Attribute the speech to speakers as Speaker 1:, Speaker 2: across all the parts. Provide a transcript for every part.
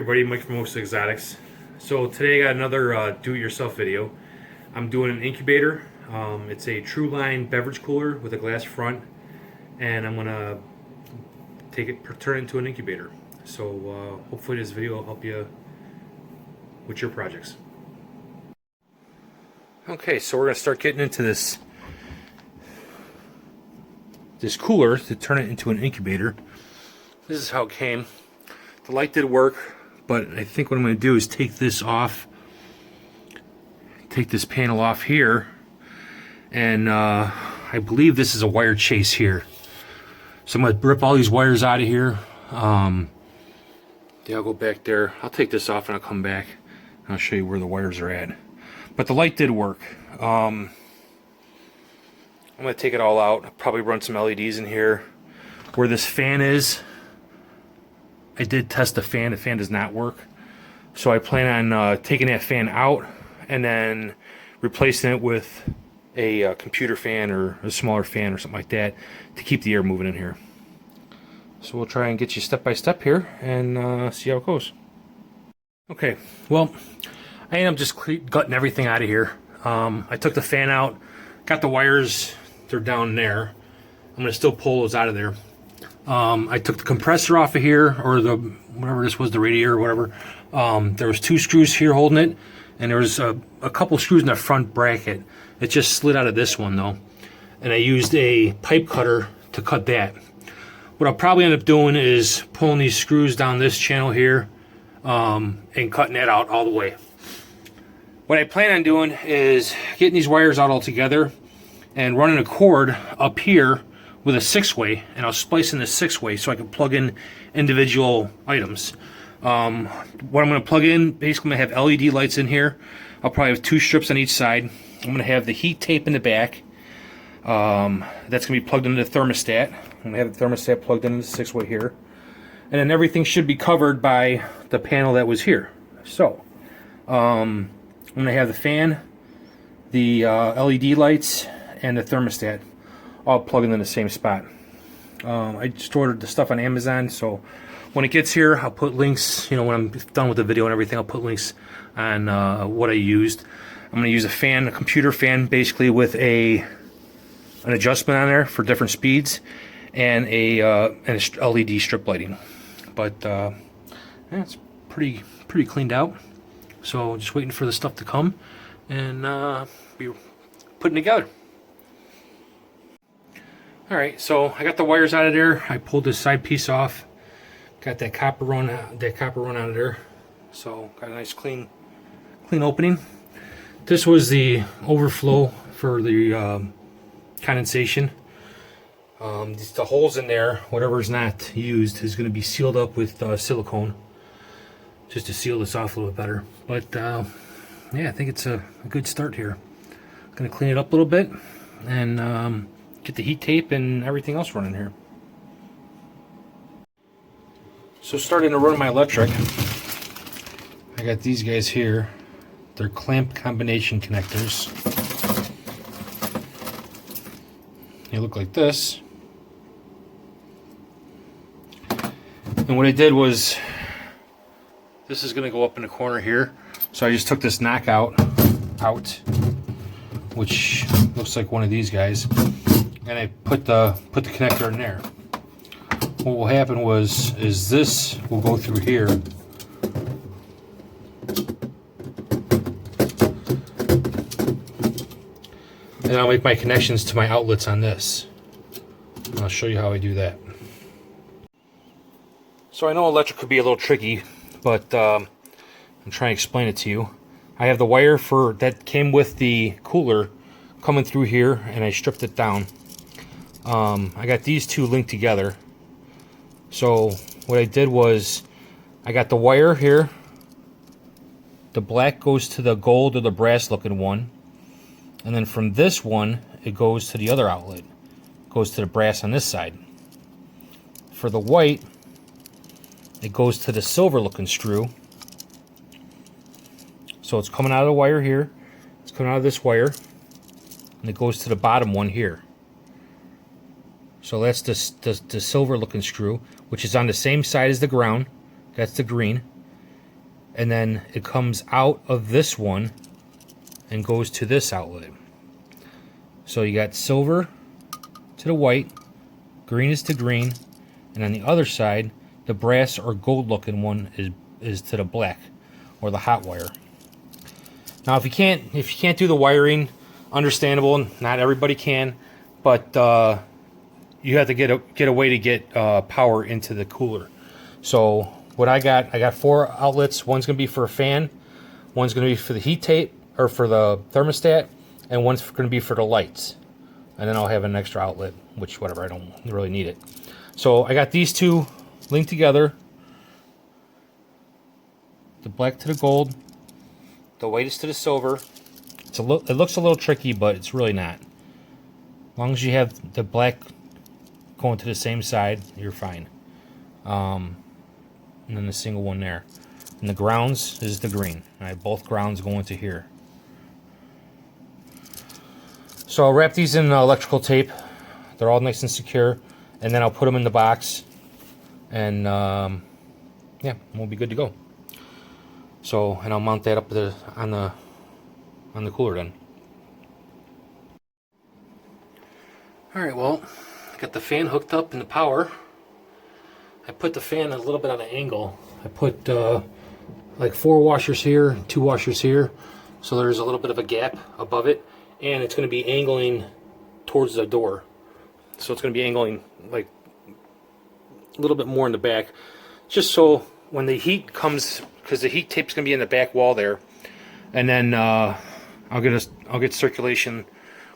Speaker 1: everybody, Mike from Most Exotics. So today I got another do-it-yourself video. I'm doing an incubator. It's a true line beverage cooler with a glass front, and I'm gonna turn it into an incubator. So hopefully this video will help you with your projects. Okay, so we're gonna start getting into this cooler to turn it into an incubator. This is how it came. The light did work, but I think what I'm going to do is take this off, take this panel off here, and I believe this is a wire chase here. So I'm going to rip all these wires out of here. Yeah, I'll go back there. I'll take this off and I'll come back and I'll show you where the wires are at. But the light did work. I'm going to take it all out. I'll probably run some LEDs in here. Where this fan is, I did test the fan. The fan does not work. So I plan on taking that fan out and then replacing it with a computer fan or a smaller fan or something like that to keep the air moving in here. So we'll try and get you step by step here and see how it goes. Okay, well, I ended up just gutting everything out of here. I took the fan out, got the wires, they're down there. I'm going to still pull those out of there. I took the compressor off of here, or the whatever this was, the radiator or whatever. There was 2 screws here holding it, and there was a couple screws in the front bracket. It just slid out of this one though, and I used a pipe cutter to cut that. What I'll probably end up doing is pulling these screws down this channel here and cutting that out all the way. What I plan on doing is getting these wires out all together and running a cord up here with a 6-way, and I'll splice in the 6-way so I can plug in individual items. What I'm going to plug in, basically I'm going to have LED lights in here. I'll probably have 2 strips on each side. I'm going to have the heat tape in the back. That's going to be plugged into the thermostat. I'm going to have the thermostat plugged into the 6-way here. And then everything should be covered by the panel that was here. So, I'm going to have the fan, the LED lights, and the thermostat all plugging in the same spot. I just ordered the stuff on Amazon, so when it gets here, I'll put links, when I'm done with the video and everything, I'll put links on what I used. I'm going to use a fan, a computer fan, basically with an adjustment on there for different speeds, and a LED strip lighting. But yeah, it's pretty cleaned out. So just waiting for the stuff to come and be putting together. Alright, so I got the wires out of there. I pulled this side piece off. Got that copper run out of there. So got a nice clean opening. This was the overflow for the condensation. The holes in there, whatever's not used, is going to be sealed up with silicone, just to seal this off a little bit better. But yeah, I think it's a good start here. Going to clean it up a little bit and get the heat tape and everything else running here. So starting to run my electric, I got these guys here. They're clamp combination connectors. They look like this. And what I did was, this is going to go up in the corner here. So I just took this knockout out, which looks like one of these guys, and I put the connector in there. What will happen is this will go through here, and I'll make my connections to my outlets on this. I'll show you how I do that. So I know electric could be a little tricky, but I'm trying to explain it to you. I have the wire that came with the cooler coming through here, and I stripped it down. I got these 2 linked together. So what I did was, I got the wire here. The black goes to the gold or the brass looking one, and then from this one it goes to the other outlet. It goes to the brass on this side. For the white, it goes to the silver looking screw. So it's coming out of the wire here, it's coming out of this wire, and it goes to the bottom one here. So that's the silver looking screw, which is on the same side as the ground. That's the green. and then it comes out of this one and goes to this outlet. So you got silver to the white, green is to green, and on the other side, the brass or gold looking one is to the black or the hot wire. Now if you can't do the wiring, understandable, not everybody can, but you have to get a way to get power into the cooler. So what I got 4 outlets. One's gonna be for a fan, one's gonna be for the heat tape or for the thermostat, and one's gonna be for the lights. And then I'll have an extra outlet, which whatever, I don't really need it. So I got these two linked together. The black to the gold, the white is to the silver. It looks a little tricky, but it's really not. As long as you have the black going to the same side, you're fine. And then the single one there. And the grounds is the green. I have both grounds going to here. So I'll wrap these in electrical tape. They're all nice and secure. And then I'll put them in the box. And yeah, we'll be good to go. So, and I'll mount that up on the cooler then. Alright, well, I got the fan hooked up in the power. I put the fan a little bit on an angle. I put like 4 washers here, 2 washers here, so there's a little bit of a gap above it, and it's going to be angling towards the door. So it's going to be angling like a little bit more in the back, just so when the heat comes, because the heat tape's going to be in the back wall there, and then I'll get circulation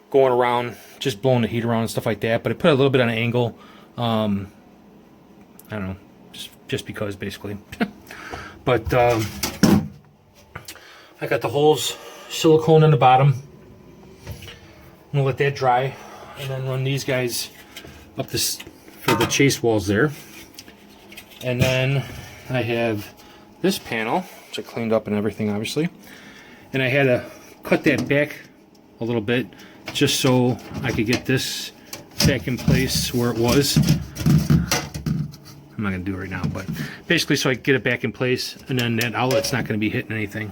Speaker 1: going around, just blowing the heat around and stuff like that. But I put a little bit on an angle. I don't know, just because basically. But I got the holes silicone in the bottom. I'm gonna let that dry, and then run these guys up this for the chase walls there. And then I have this panel, which I cleaned up and everything, obviously. And I had to cut that back a little bit just so I could get this back in place where it was. I'm not going to do it right now, but basically so I can get it back in place, and then that outlet's not going to be hitting anything.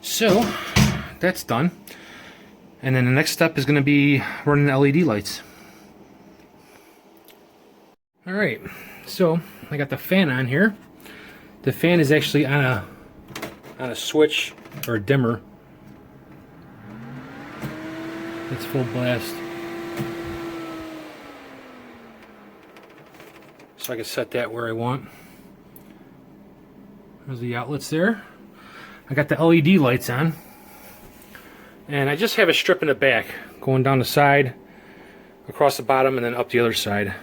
Speaker 1: So that's done. And then the next step is going to be running the LED lights. Alright, so I got the fan on here. The fan is actually on a switch or a dimmer. It's full blast. So I can set that where I want. There's the outlets there. I got the LED lights on. And I just have a strip in the back going down the side, across the bottom, and then up the other side.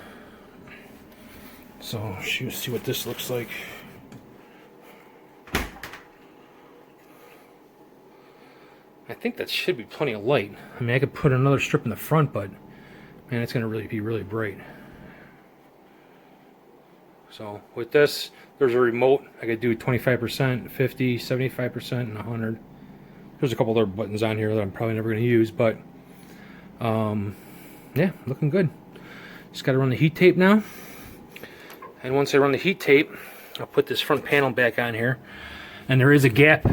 Speaker 1: So let's see what this looks like. I think that should be plenty of light. I mean, I could put another strip in the front, but man, it's going to be really bright. So with this, there's a remote. I could do 25%, 50, 75%, and 100. There's a couple other buttons on here that I'm probably never going to use, but yeah, looking good. Just got to run the heat tape now. And once I run the heat tape, I'll put this front panel back on here. And there is a gap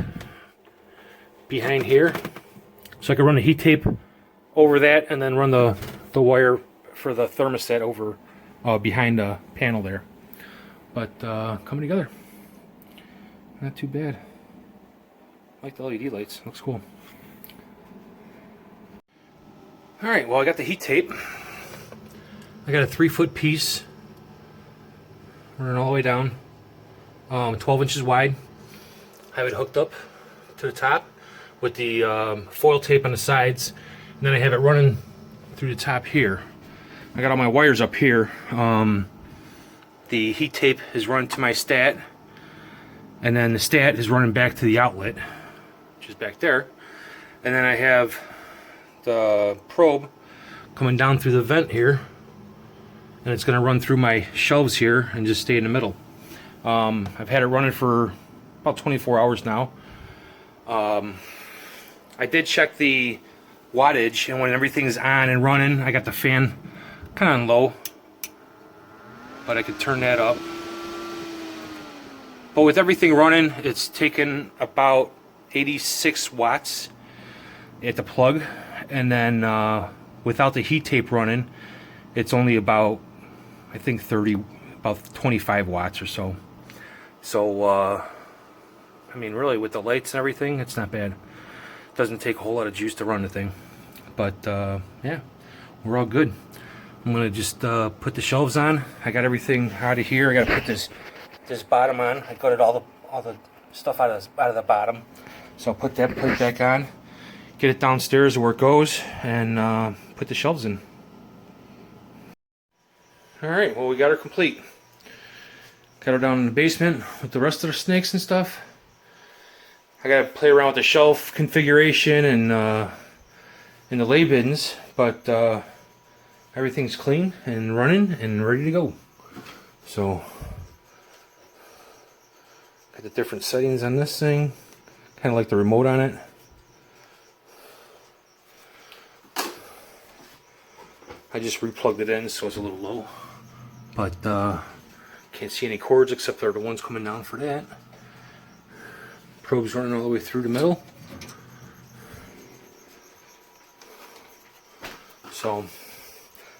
Speaker 1: behind here, so I can run the heat tape over that and then run the wire for the thermostat over behind the panel there. But coming together, not too bad. I like the LED lights, looks cool. Alright, well, I got the heat tape. I got a 3-foot piece running all the way down, 12 inches wide. I have it hooked up to the top with the foil tape on the sides, and then I have it running through the top here. I got all my wires up here. The heat tape is running to my stat, and then the stat is running back to the outlet, which is back there. And then I have the probe coming down through the vent here, and it's going to run through my shelves here and just stay in the middle. I've had it running for about 24 hours now. I did check the wattage, and when everything's on and running, I got the fan kind of on low, but I could turn that up. But with everything running, it's taken about 86 watts at the plug, and then without the heat tape running, it's only about, I think, about 25 watts or so. So I mean, really, with the lights and everything, it's not bad. Doesn't take a whole lot of juice to run the thing. But yeah, we're all good. I'm gonna just put the shelves on. I got everything out of here. I gotta put this bottom on. I gutted all the stuff out of the bottom. So I'll put that plate back on, get it downstairs where it goes, and put the shelves in. All right, well, we got her complete. Got her down in the basement with the rest of the snakes and stuff. I gotta play around with the shelf configuration and the lay bins, but everything's clean and running and ready to go. So got the different settings on this thing, kind of like the remote on it. I just replugged it in so it's a little low, but can't see any cords except for the ones coming down for that. Probe's running all the way through the middle. So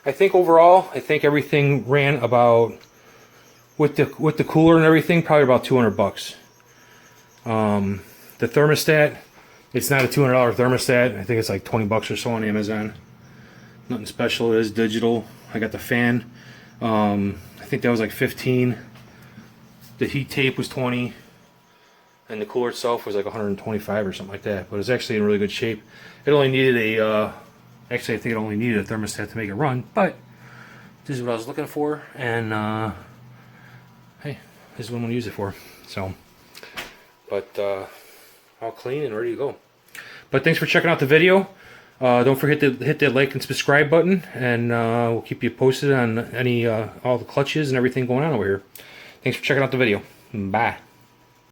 Speaker 1: I think overall, everything ran about, with the cooler and everything, probably about $200. The thermostat, it's not a $200 thermostat. I think it's like 20 bucks or so on Amazon. Nothing special. It is digital. I got the fan. I think that was like 15. The heat tape was 20. And the cooler itself was like 125 or something like that. But it's actually in really good shape. It only needed actually I think it only needed a thermostat to make it run. But this is what I was looking for. And hey, this is what I'm going to use it for. So, but all clean and ready to go. But thanks for checking out the video. Don't forget to hit that like and subscribe button, and we'll keep you posted on all the clutches and everything going on over here. Thanks for checking out the video. Bye.